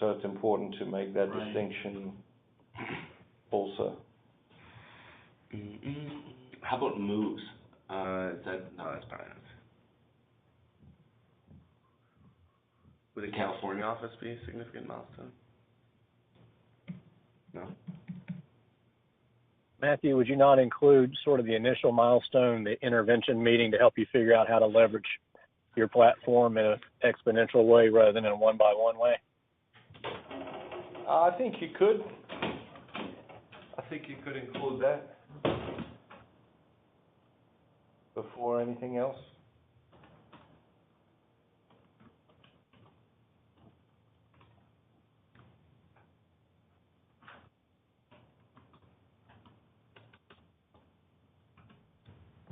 So it's important to make that Right. distinction also. How about moves? No, that's probably not. Would the California office be a significant milestone? No? Matthew, would you not include sort of the initial milestone, the intervention meeting, to help you figure out how to leverage your platform in an exponential way rather than in a one-by-one way? I think you could. I think you could include that before anything else.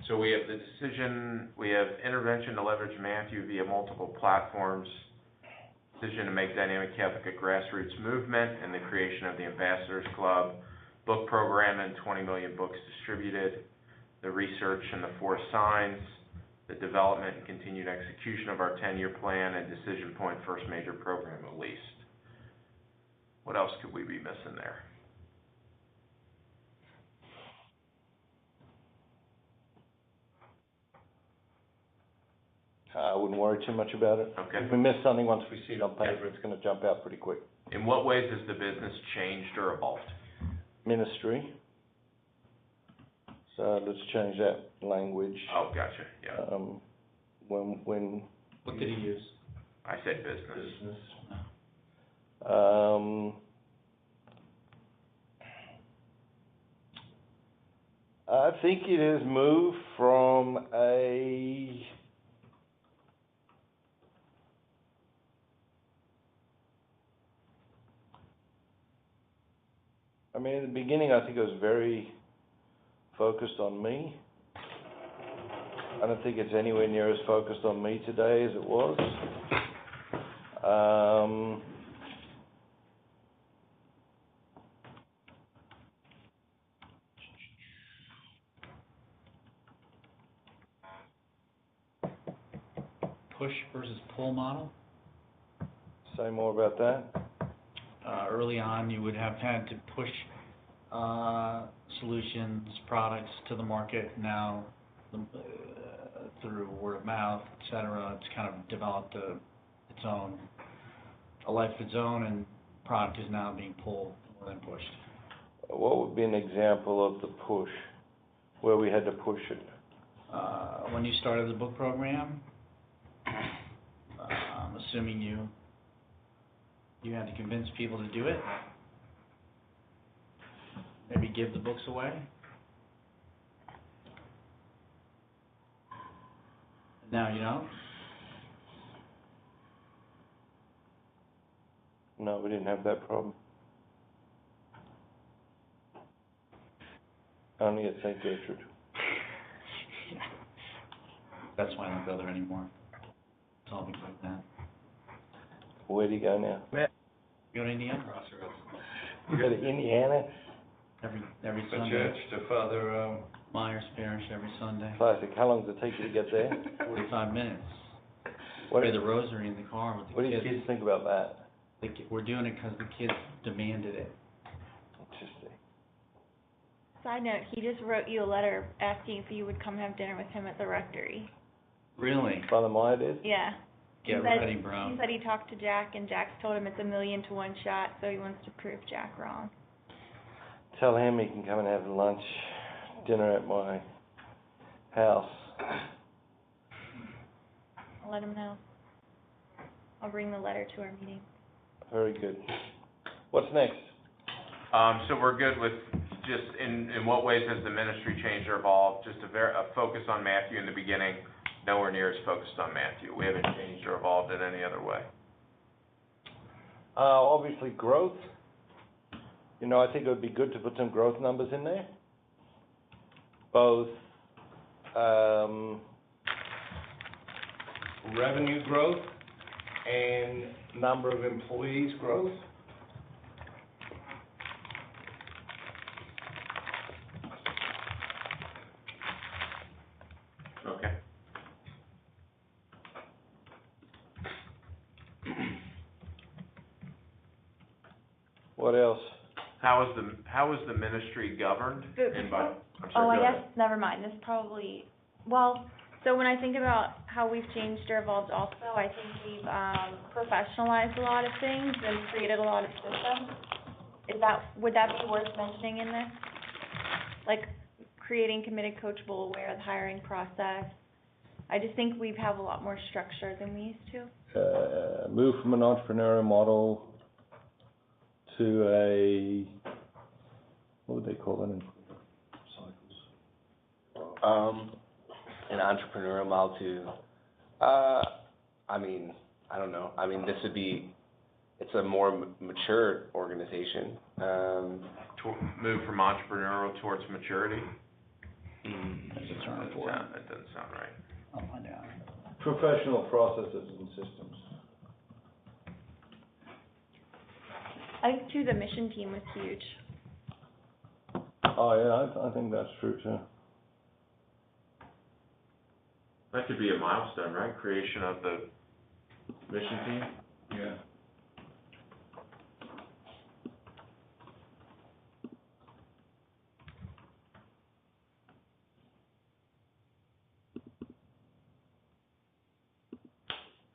So we have the decision, we have intervention to leverage Matthew via multiple platforms, decision to make Dynamic Catholic a grassroots movement, and the creation of the Ambassadors Club, book program and 20 million books distributed, the research and the 4 signs, the development and continued execution of our 10-year plan, and decision point first major program released. What else could we be missing there? I wouldn't worry too much about it. Okay. If we miss something, once we see it on paper, it's going to jump out pretty quick. In what ways has the business changed or evolved? Ministry. So let's change that language. Oh, gotcha, yeah. When What did he use? I said business. Business. I think it has moved from a I mean, in the beginning, I think it was very focused on me. I don't think it's anywhere near as focused on me today as it was. Push versus pull model. Say more about that. Early on, you would have had to push solutions, products to the market. Now, through word of mouth, et cetera, it's kind of developed a life of its own, and product is now being pulled more than pushed. What would be an example of the push, where we had to push it? When you started the book program, I'm assuming you had to convince people to do it. Maybe give the books away. Now you don't? No, we didn't have that problem. Only at St. Gertrude. That's why I don't go there anymore. It's all because of that. Where do you go now? You go to Indiana? You go to Indiana? Every For Sunday. church, to Father Myers Parish every Sunday. Classic. How long does it take you to get there? 45 minutes. What, Pray the rosary in the car with the what do kids. your kids think about that? We're doing it because the kids demanded it. Interesting. Side note, he just wrote you a letter asking if you would come have dinner with him at the rectory. Really? Father Meyer did? Yeah. Get ready, bro. He said he talked to Jack, and Jack's told him it's 1,000,000 to 1 shot, so he wants to prove Jack wrong. Tell him he can come and have lunch, dinner at my house. I'll let him know. I'll bring the letter to our meeting. Very good. What's next? So we're good with just in what ways has the ministry changed or evolved? Just a focus on Matthew in the beginning, nowhere near as focused on Matthew. We haven't changed or evolved in any other way. Obviously growth. You know, I think it would be good to put some growth numbers in there. Both revenue growth and number of employees growth. Okay. What else? How is the ministry governed But and by, I'm Oh, sorry, I go guess, ahead. never mind, this probably, well, so when I think about how we've changed or evolved also, I think we've, professionalized a lot of things and created a lot of systems. Would that be worth mentioning in this? Like, creating committed, coachable, aware, the hiring process. I just think we have a lot more structure than we used to. Move from an entrepreneurial model to a, what would they call it in cycles? An entrepreneurial model to, I don't know. This would be, it's a more mature organization. Move from entrepreneurial towards maturity? That's a term for it. That doesn't sound right. I'll find out. Professional processes and systems. I think too, the mission team was huge. Oh, yeah, I think that's true too. That could be a milestone, right? Creation of the mission team? Yeah.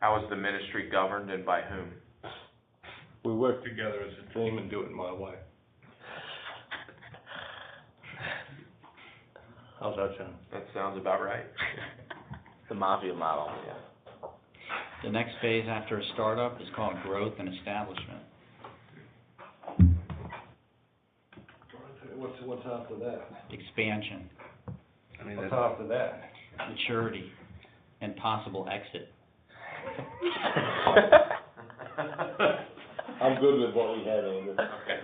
How is the ministry governed and by whom? We work together as a team and do it my way. How's that sound? That sounds about right. The mafia model, yeah. The next phase after a startup is called growth and establishment. What's after that? Expansion, What's after that? maturity, and possible exit. I'm good with what we had, Andrew. Okay.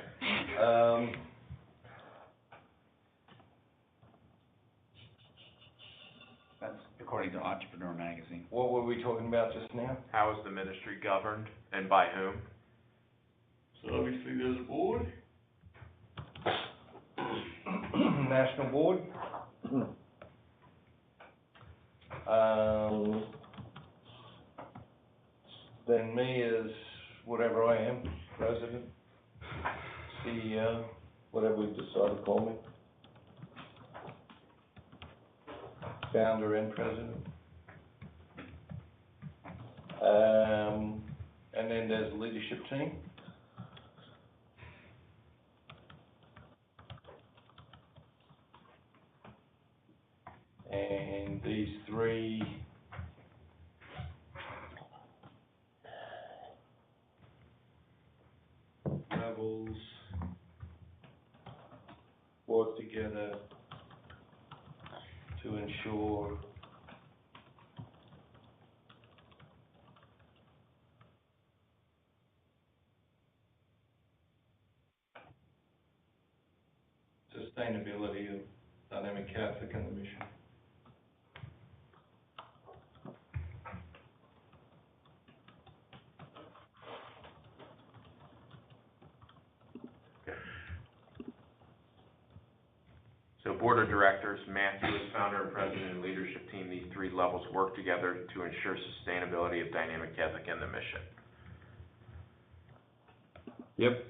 That's according to Entrepreneur Magazine. What were we talking about just now? How is the ministry governed and by whom? So obviously there's a board. National board. Then me as whatever I am, president, CEO, whatever we decide to call me. Founder and president. And then there's the leadership team. And these three levels work together to ensure sustainability of Dynamic Catholic and the mission. So board of directors, Matthew as founder and president and leadership team, these three levels work together to ensure sustainability of Dynamic Catholic and the mission. Yep.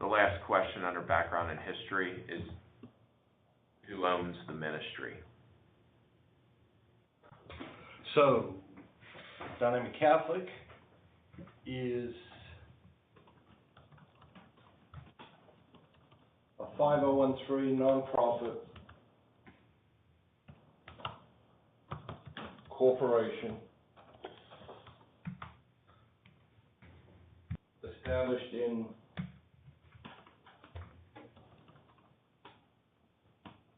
The last question under background and history is, who owns the ministry? So, Dynamic Catholic is a 5013 nonprofit corporation established in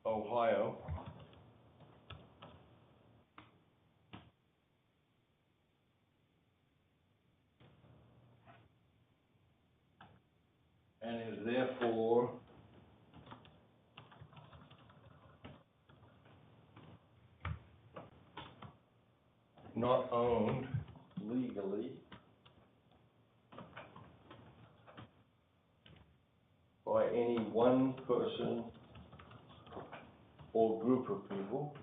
Ohio. And is therefore not owned legally by any one person or group of people,